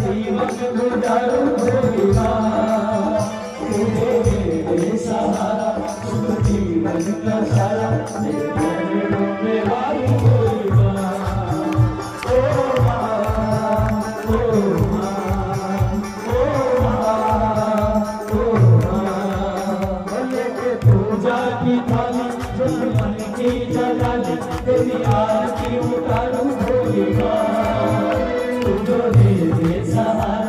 जीवन गुजारू होगा तेरे सहारा जीवन का सारा में वारू होगा ओ माँ ओ माँ ओ माँ ओ माँ भले के पूजा की थाली जो मन की जलाली तेरी आरती उतारू होगा तुझो दे सहारा